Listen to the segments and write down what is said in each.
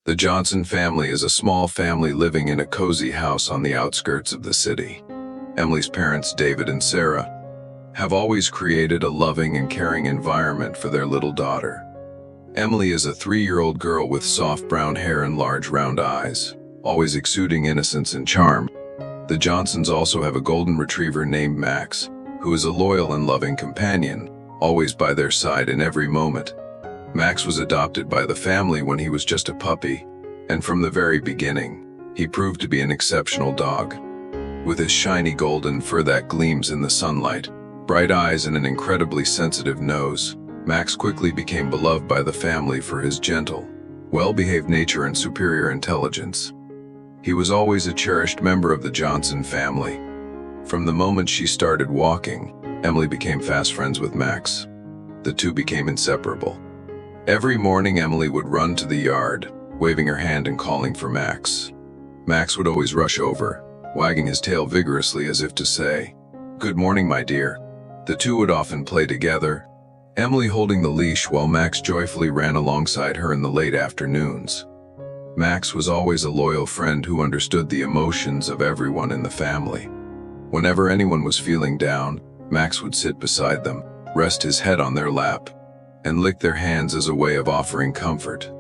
The Johnson family is a small family living in a cozy house on the outskirts of the city. Emily's parents, David and Sarah, have always created a loving and caring environment for their little daughter. Emily is a 3-year-old girl with soft brown hair and large round eyes, always exuding innocence and charm. The Johnsons also have a golden retriever named Max, who is a loyal and loving companion, always by their side in every moment. Max was adopted by the family when he was just a puppy, and from the very beginning, he proved to be an exceptional dog. With his shiny golden fur that gleams in the sunlight, bright eyes and an incredibly sensitive nose, Max quickly became beloved by the family for his gentle, well-behaved nature and superior intelligence. He was always a cherished member of the Johnson family. From the moment she started walking, Emily became fast friends with Max. The two became inseparable. Every morning, Emily would run to the yard, waving her hand and calling for Max. Max would always rush over, wagging his tail vigorously as if to say, "Good morning, my dear." The two would often play together, Emily holding the leash while Max joyfully ran alongside her in the late afternoons. Max was always a loyal friend who understood the emotions of everyone in the family. Whenever anyone was feeling down, Max would sit beside them, rest his head on their lap, and lick their hands as a way of offering comfort.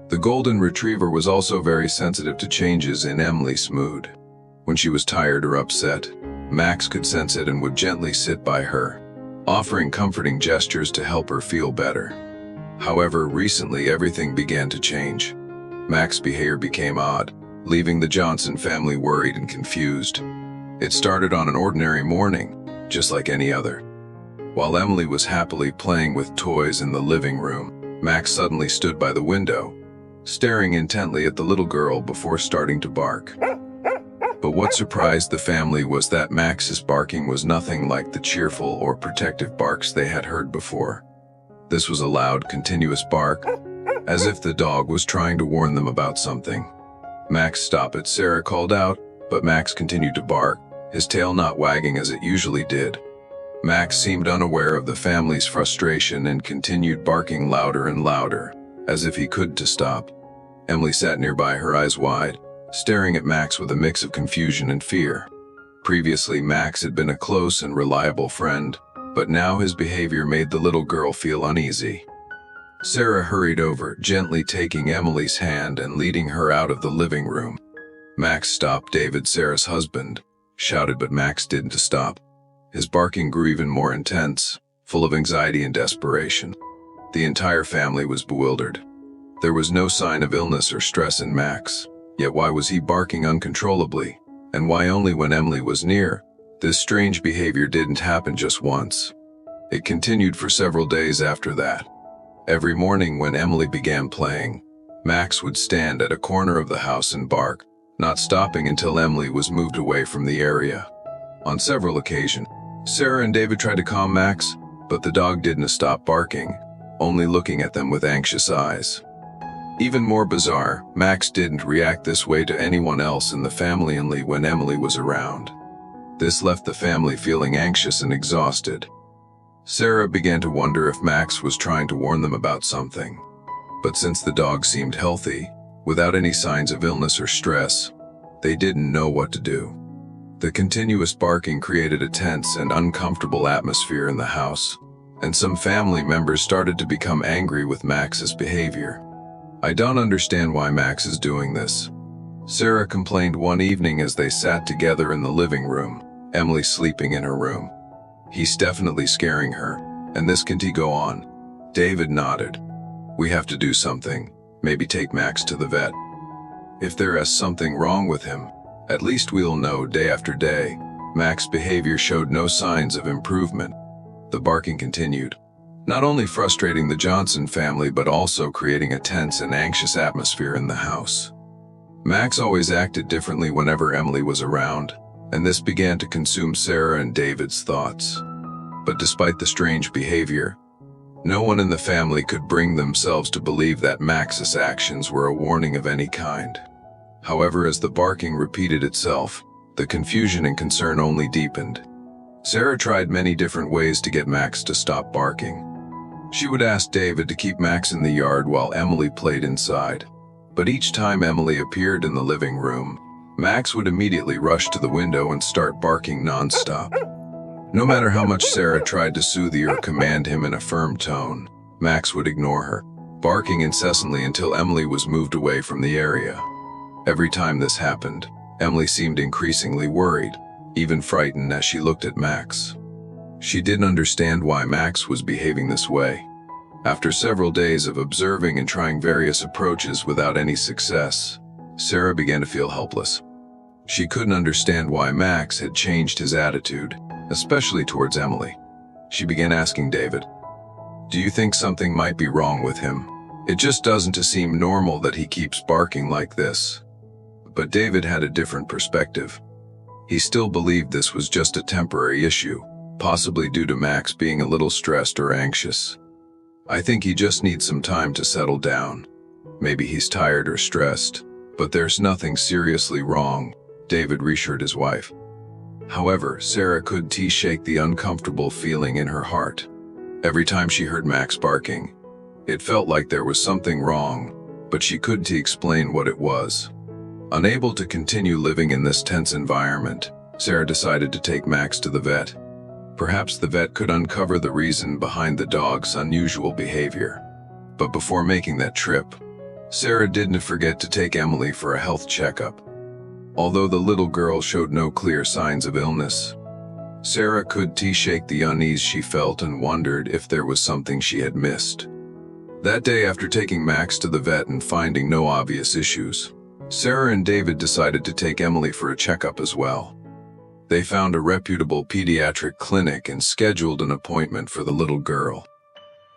The golden retriever was also very sensitive to changes in Emily's mood. When she was tired or upset, Max could sense it and would gently sit by her, offering comforting gestures to help her feel better. However, recently everything began to change. Max's behavior became odd, leaving the Johnson family worried and confused. It started on an ordinary morning, just like any other. While Emily was happily playing with toys in the living room, Max suddenly stood by the window, staring intently at the little girl before starting to bark. But what surprised the family was that Max's barking was nothing like the cheerful or protective barks they had heard before. This was a loud, continuous bark, as if the dog was trying to warn them about something. "Max, stop it," Sarah called out, but Max continued to bark, his tail not wagging as it usually did. Max seemed unaware of the family's frustration and continued barking louder and louder, as if he couldn't stop. Emily sat nearby, her eyes wide, staring at Max with a mix of confusion and fear. Previously, Max had been a close and reliable friend, but now his behavior made the little girl feel uneasy. Sarah hurried over, gently taking Emily's hand and leading her out of the living room. "Max, stop!" David, Sarah's husband, shouted, but Max didn't stop. His barking grew even more intense, full of anxiety and desperation. The entire family was bewildered. There was no sign of illness or stress in Max, yet why was he barking uncontrollably? And why only when Emily was near? This strange behavior didn't happen just once. It continued for several days after that. Every morning when Emily began playing, Max would stand at a corner of the house and bark, not stopping until Emily was moved away from the area. On several occasions, Sarah and David tried to calm Max, but the dog didn't stop barking, only looking at them with anxious eyes. Even more bizarre, Max didn't react this way to anyone else in the family only when Emily was around. This left the family feeling anxious and exhausted. Sarah began to wonder if Max was trying to warn them about something. But since the dog seemed healthy, without any signs of illness or stress, they didn't know what to do. The continuous barking created a tense and uncomfortable atmosphere in the house, and some family members started to become angry with Max's behavior. "I don't understand why Max is doing this," Sarah complained one evening as they sat together in the living room, Emily sleeping in her room. "He's definitely scaring her, and this can't go on." David nodded. "We have to do something, maybe take Max to the vet. If there is something wrong with him, at least we'll know." Day after day, Max's behavior showed no signs of improvement. The barking continued, not only frustrating the Johnson family but also creating a tense and anxious atmosphere in the house. Max always acted differently whenever Emily was around, and this began to consume Sarah and David's thoughts. But despite the strange behavior, no one in the family could bring themselves to believe that Max's actions were a warning of any kind. However, as the barking repeated itself, the confusion and concern only deepened. Sarah tried many different ways to get Max to stop barking. She would ask David to keep Max in the yard while Emily played inside, But each time Emily appeared in the living room, Max would immediately rush to the window and start barking nonstop. No matter how much Sarah tried to soothe or command him in a firm tone, Max would ignore her, barking incessantly until Emily was moved away from the area. Every time this happened, Emily seemed increasingly worried, even frightened as she looked at Max. She didn't understand why Max was behaving this way. After several days of observing and trying various approaches without any success, Sarah began to feel helpless. She couldn't understand why Max had changed his attitude, especially towards Emily. She began asking David, "Do you think something might be wrong with him? It just doesn't seem normal that he keeps barking like this." But David had a different perspective. He still believed this was just a temporary issue, possibly due to Max being a little stressed or anxious. "I think he just needs some time to settle down. Maybe he's tired or stressed, but there's nothing seriously wrong," David reassured his wife. However, Sarah couldn't shake the uncomfortable feeling in her heart. Every time she heard Max barking, it felt like there was something wrong, but she couldn't explain what it was. Unable to continue living in this tense environment, Sarah decided to take Max to the vet. Perhaps the vet could uncover the reason behind the dog's unusual behavior. But before making that trip, Sarah didn't forget to take Emily for a health checkup. Although the little girl showed no clear signs of illness, Sarah could shake the unease she felt and wondered if there was something she had missed. That day, after taking Max to the vet and finding no obvious issues, Sarah and David decided to take Emily for a checkup as well. They found a reputable pediatric clinic and scheduled an appointment for the little girl.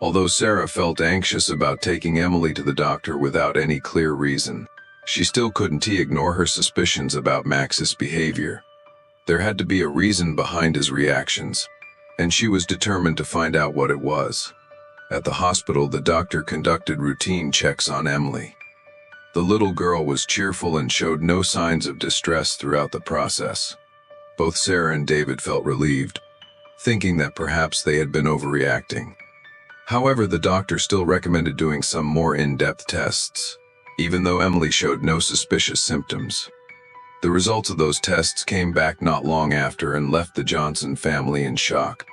Although Sarah felt anxious about taking Emily to the doctor without any clear reason, she still couldn't ignore her suspicions about Max's behavior. There had to be a reason behind his reactions, and she was determined to find out what it was. At the hospital, the doctor conducted routine checks on Emily. The little girl was cheerful and showed no signs of distress throughout the process. Both Sarah and David felt relieved, thinking that perhaps they had been overreacting. However, the doctor still recommended doing some more in-depth tests, even though Emily showed no suspicious symptoms. The results of those tests came back not long after and left the Johnson family in shock.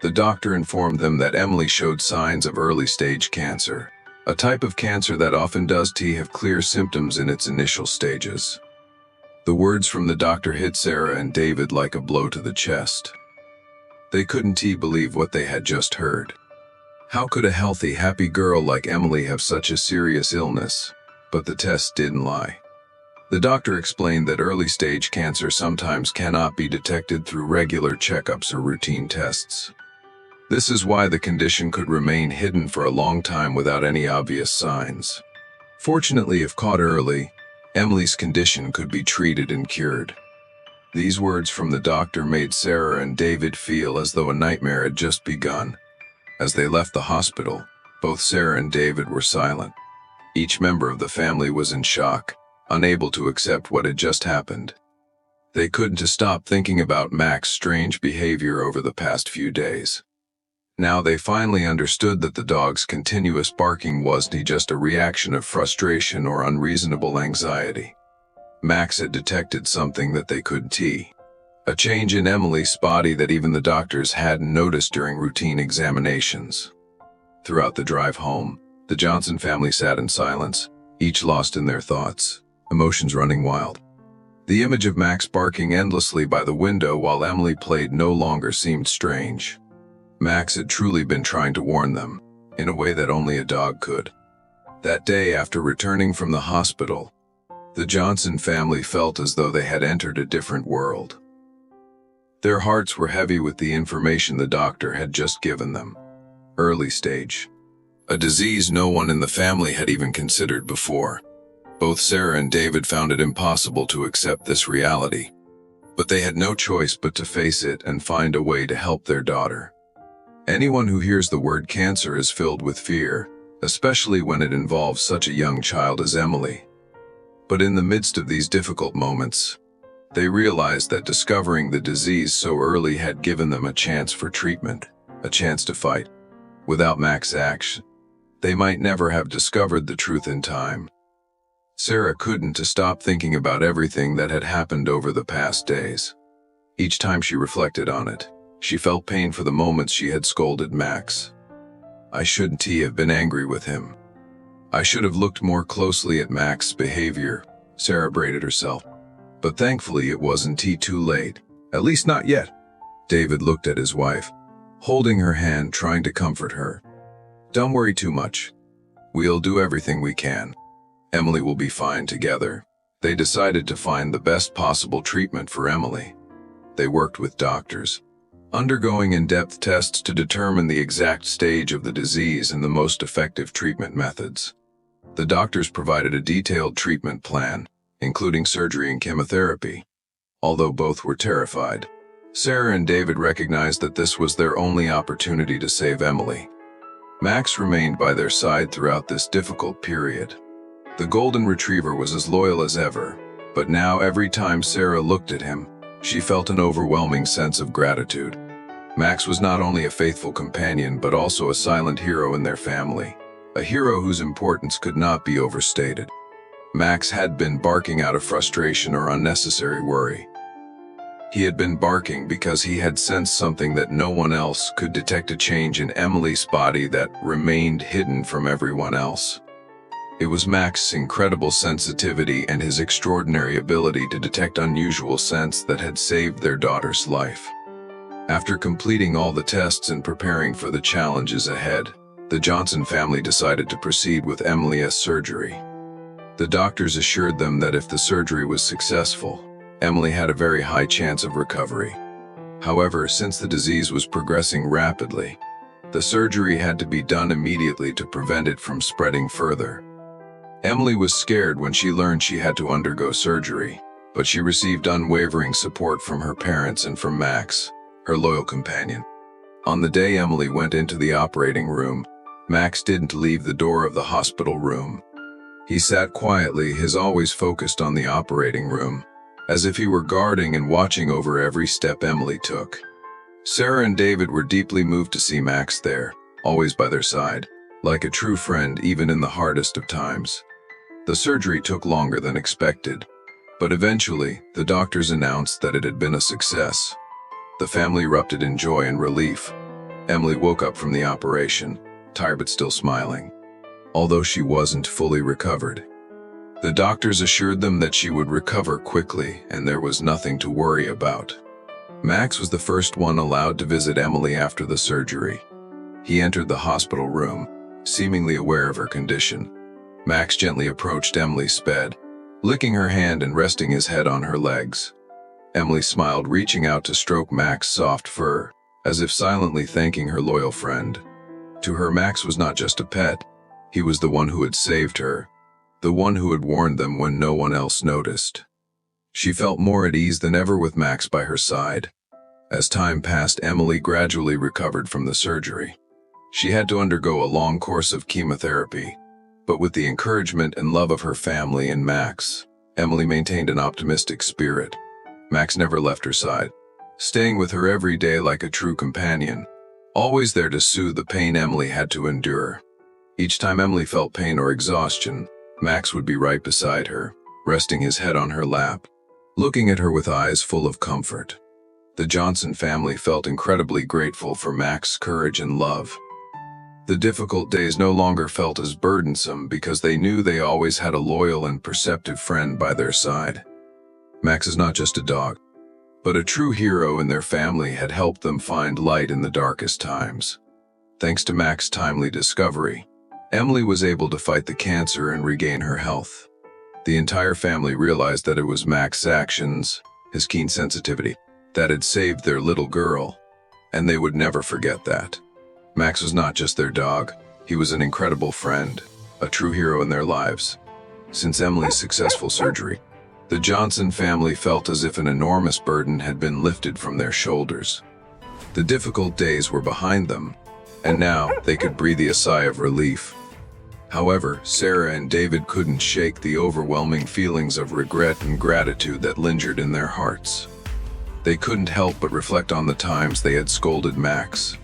The doctor informed them that Emily showed signs of early-stage cancer, a type of cancer that often does have clear symptoms in its initial stages. The words from the doctor hit Sarah and David like a blow to the chest. They couldn't believe what they had just heard. How could a healthy, happy girl like Emily have such a serious illness? But the test didn't lie. The doctor explained that early-stage cancer sometimes cannot be detected through regular checkups or routine tests. This is why the condition could remain hidden for a long time without any obvious signs. Fortunately, if caught early, Emily's condition could be treated and cured. These words from the doctor made Sarah and David feel as though a nightmare had just begun. As they left the hospital, both Sarah and David were silent. Each member of the family was in shock, unable to accept what had just happened. They couldn't stop thinking about Max's strange behavior over the past few days. Now they finally understood that the dog's continuous barking wasn't just a reaction of frustration or unreasonable anxiety. Max had detected something that they couldn't see. A change in Emily's body that even the doctors hadn't noticed during routine examinations. Throughout the drive home, the Johnson family sat in silence, each lost in their thoughts, emotions running wild. The image of Max barking endlessly by the window while Emily played no longer seemed strange. Max had truly been trying to warn them, in a way that only a dog could. That day, after returning from the hospital, the Johnson family felt as though they had entered a different world. Their hearts were heavy with the information the doctor had just given them. Early stage. A disease no one in the family had even considered before. Both Sarah and David found it impossible to accept this reality, but they had no choice but to face it and find a way to help their daughter. Anyone who hears the word cancer is filled with fear, especially when it involves such a young child as Emily. But in the midst of these difficult moments, they realized that discovering the disease so early had given them a chance for treatment, a chance to fight. Without Max's action, they might never have discovered the truth in time. Sarah couldn't stop thinking about everything that had happened over the past days. Each time she reflected on it, she felt pain for the moments she had scolded Max. I shouldn't have been angry with him. I should have looked more closely at Max's behavior, Sarah braided herself. But thankfully it wasn't too late. At least not yet. David looked at his wife, holding her hand, trying to comfort her. Don't worry too much. We'll do everything we can. Emily will be fine together. They decided to find the best possible treatment for Emily. They worked with doctors, undergoing in-depth tests to determine the exact stage of the disease and the most effective treatment methods. The doctors provided a detailed treatment plan, including surgery and chemotherapy. Although both were terrified, Sarah and David recognized that this was their only opportunity to save Emily. Max remained by their side throughout this difficult period. The golden retriever was as loyal as ever, but now every time Sarah looked at him, she felt an overwhelming sense of gratitude. Max was not only a faithful companion but also a silent hero in their family, a hero whose importance could not be overstated. Max had been barking out of frustration or unnecessary worry. He had been barking because he had sensed something that no one else could detect, a change in Emily's body that remained hidden from everyone else. It was Max's incredible sensitivity and his extraordinary ability to detect unusual scents that had saved their daughter's life. After completing all the tests and preparing for the challenges ahead, the Johnson family decided to proceed with Emily's surgery. The doctors assured them that if the surgery was successful, Emily had a very high chance of recovery. However, since the disease was progressing rapidly, the surgery had to be done immediately to prevent it from spreading further. Emily was scared when she learned she had to undergo surgery, but she received unwavering support from her parents and from Max, her loyal companion. On the day Emily went into the operating room, Max didn't leave the door of the hospital room. He sat quietly, his always focused on the operating room, as if he were guarding and watching over every step Emily took. Sarah and David were deeply moved to see Max there, always by their side, like a true friend even in the hardest of times. The surgery took longer than expected, but eventually, the doctors announced that it had been a success. The family erupted in joy and relief. Emily woke up from the operation, tired but still smiling, although she wasn't fully recovered. The doctors assured them that she would recover quickly and there was nothing to worry about. Max was the first one allowed to visit Emily after the surgery. He entered the hospital room, seemingly aware of her condition. Max gently approached Emily's bed, licking her hand and resting his head on her legs. Emily smiled, reaching out to stroke Max's soft fur, as if silently thanking her loyal friend. To her, Max was not just a pet. He was the one who had saved her, the one who had warned them when no one else noticed. She felt more at ease than ever with Max by her side. As time passed, Emily gradually recovered from the surgery. She had to undergo a long course of chemotherapy, but with the encouragement and love of her family and Max, Emily maintained an optimistic spirit. Max never left her side, staying with her every day like a true companion, always there to soothe the pain Emily had to endure. Each time Emily felt pain or exhaustion, Max would be right beside her, resting his head on her lap, looking at her with eyes full of comfort. The Johnson family felt incredibly grateful for Max's courage and love. The difficult days no longer felt as burdensome because they knew they always had a loyal and perceptive friend by their side. Max is not just a dog, but a true hero, and their family had helped them find light in the darkest times. Thanks to Max's timely discovery, Emily was able to fight the cancer and regain her health. The entire family realized that it was Max's actions, his keen sensitivity, that had saved their little girl, and they would never forget that. Max was not just their dog, he was an incredible friend, a true hero in their lives. Since Emily's successful surgery, the Johnson family felt as if an enormous burden had been lifted from their shoulders. The difficult days were behind them, and now they could breathe a sigh of relief. However, Sarah and David couldn't shake the overwhelming feelings of regret and gratitude that lingered in their hearts. They couldn't help but reflect on the times they had scolded Max,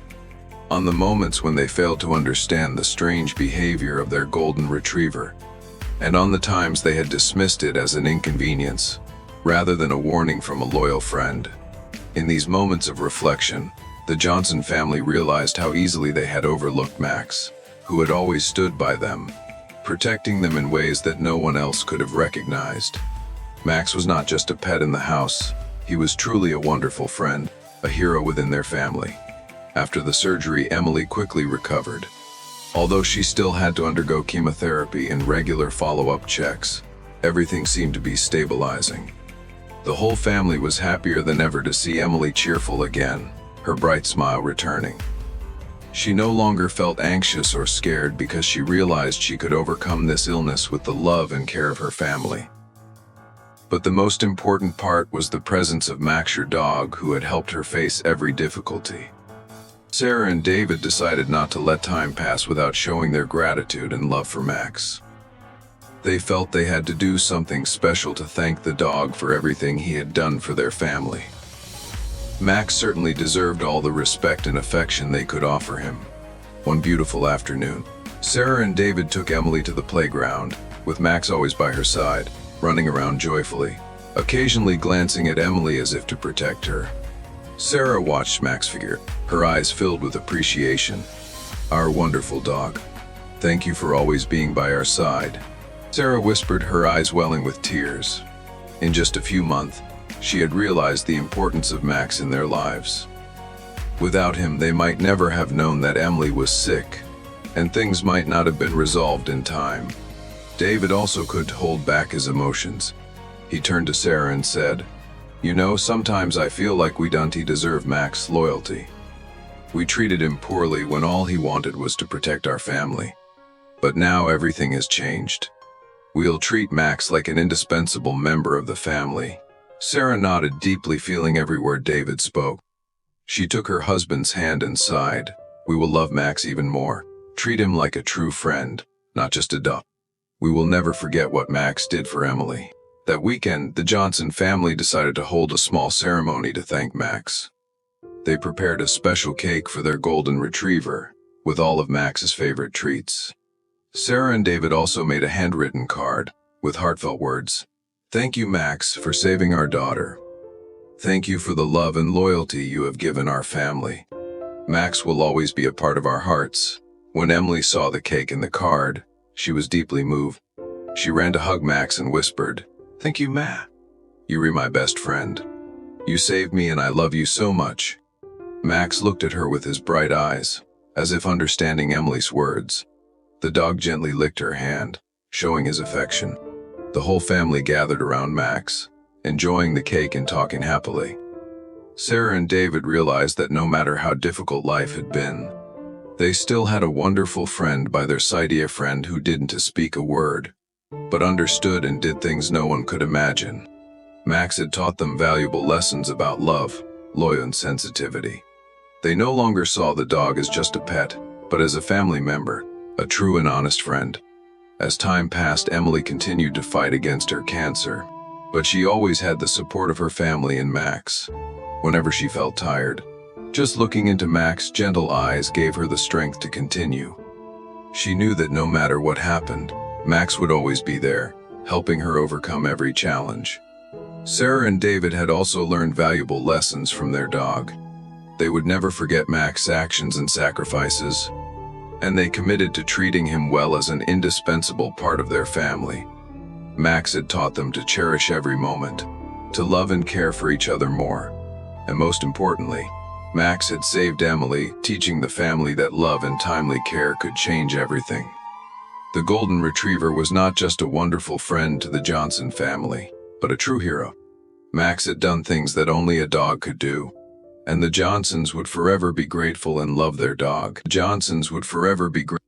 on the moments when they failed to understand the strange behavior of their golden retriever, and on the times they had dismissed it as an inconvenience, rather than a warning from a loyal friend. In these moments of reflection, the Johnson family realized how easily they had overlooked Max, who had always stood by them, protecting them in ways that no one else could have recognized. Max was not just a pet in the house, he was truly a wonderful friend, a hero within their family. After the surgery, Emily quickly recovered. Although she still had to undergo chemotherapy and regular follow-up checks, everything seemed to be stabilizing. The whole family was happier than ever to see Emily cheerful again, her bright smile returning. She no longer felt anxious or scared because she realized she could overcome this illness with the love and care of her family. But the most important part was the presence of Max, her dog, who had helped her face every difficulty. Sarah and David decided not to let time pass without showing their gratitude and love for Max. They felt they had to do something special to thank the dog for everything he had done for their family. Max certainly deserved all the respect and affection they could offer him. One beautiful afternoon, Sarah and David took Emily to the playground, with Max always by her side, running around joyfully, occasionally glancing at Emily as if to protect her. Sarah watched Max figure, her eyes filled with appreciation. "Our wonderful dog. Thank you for always being by our side," Sarah whispered, her eyes welling with tears. In just a few months, she had realized the importance of Max in their lives. Without him, they might never have known that Emily was sick, and things might not have been resolved in time. David also couldn't hold back his emotions. He turned to Sarah and said, "You know, sometimes I feel like we don't deserve Max's loyalty. We treated him poorly when all he wanted was to protect our family. But now everything has changed. We'll treat Max like an indispensable member of the family." Sarah nodded, deeply feeling every word David spoke. She took her husband's hand and sighed. "We will love Max even more. Treat him like a true friend, not just a dog. We will never forget what Max did for Emily." That weekend, the Johnson family decided to hold a small ceremony to thank Max. They prepared a special cake for their golden retriever, with all of Max's favorite treats. Sarah and David also made a handwritten card, with heartfelt words. "Thank you, Max, for saving our daughter. Thank you for the love and loyalty you have given our family. Max will always be a part of our hearts." When Emily saw the cake and the card, she was deeply moved. She ran to hug Max and whispered, "Thank you, Ma. You were my best friend. You saved me and I love you so much." Max looked at her with his bright eyes, as if understanding Emily's words. The dog gently licked her hand, showing his affection. The whole family gathered around Max, enjoying the cake and talking happily. Sarah and David realized that no matter how difficult life had been, they still had a wonderful friend by their side, a friend who didn't speak a word, but understood and did things no one could imagine. Max had taught them valuable lessons about love, loyalty, and sensitivity. They no longer saw the dog as just a pet, but as a family member, a true and honest friend. As time passed, Emily continued to fight against her cancer, but she always had the support of her family and Max. Whenever she felt tired, just looking into Max's gentle eyes gave her the strength to continue. She knew that no matter what happened, Max would always be there, helping her overcome every challenge. Sarah and David had also learned valuable lessons from their dog. They would never forget Max's actions and sacrifices, and they committed to treating him well as an indispensable part of their family. Max had taught them to cherish every moment, to love and care for each other more. And most importantly, Max had saved Emily, teaching the family that love and timely care could change everything. The Golden Retriever was not just a wonderful friend to the Johnson family, but a true hero. Max had done things that only a dog could do, and the Johnsons would forever be grateful and love their dog. The Johnsons would forever be grateful.